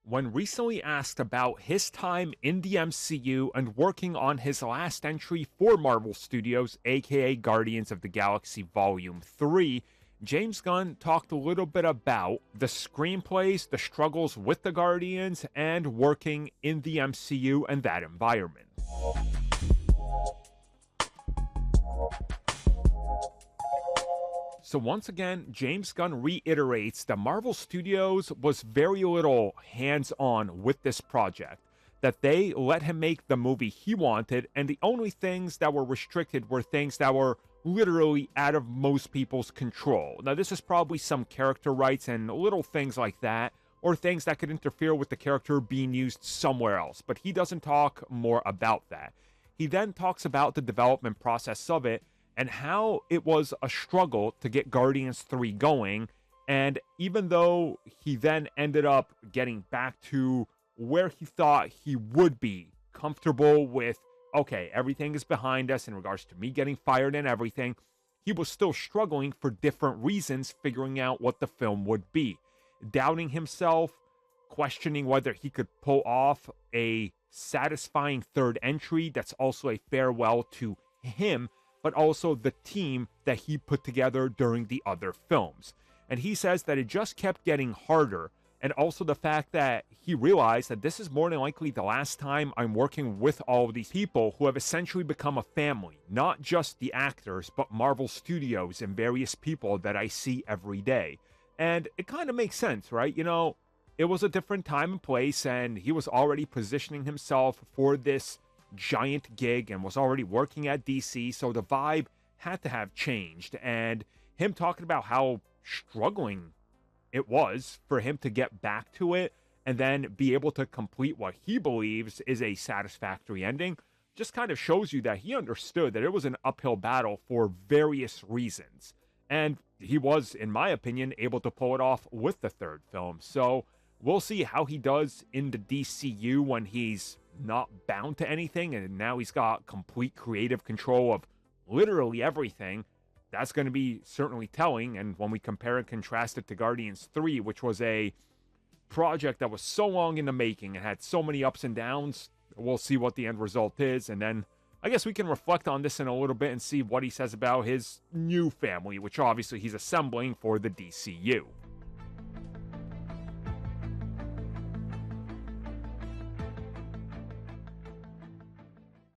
When recently asked about his time in the MCU and working on his last entry for Marvel Studios, aka Guardians of the Galaxy Volume 3, James Gunn talked a little bit about the screenplays, the struggles with the Guardians, and working in the MCU and that environment. So once again, James Gunn reiterates that Marvel Studios was very little hands-on with this project, that they let him make the movie he wanted, and the only things that were restricted were things that were literally out of most people's control. Now, this is probably some character rights and little things like that, or things that could interfere with the character being used somewhere else, but he doesn't talk more about that. He then talks about the development process of it, and how it was a struggle to get Guardians 3 going. And even though he then ended up getting back to where he thought he would be, comfortable with, okay, everything is behind us in regards to me getting fired and everything, he was still struggling for different reasons, figuring out what the film would be. Doubting himself, questioning whether he could pull off a satisfying third entry that's also a farewell to him, but also the team that he put together during the other films. And he says that it just kept getting harder, and also the fact that he realized that this is more than likely the last time I'm working with all of these people who have essentially become a family, not just the actors, but Marvel Studios and various people that I see every day. And it kind of makes sense, right? You know, it was a different time and place, and he was already positioning himself for this giant gig and was already working at DC, so the vibe had to have changed. And him talking about how struggling it was for him to get back to it and then be able to complete what he believes is a satisfactory ending just kind of shows you that he understood that it was an uphill battle for various reasons. And he was, in my opinion, able to pull it off with the third film. So we'll see how he does in the DCU when he's not bound to anything, and now he's got complete creative control of literally everything. That's going to be certainly telling. And when we compare and contrast it to Guardians 3, which was a project that was so long in the making and had so many ups and downs, we'll see what the end result is. And then I guess we can reflect on this in a little bit and see what he says about his new family, which obviously he's assembling for the DCU.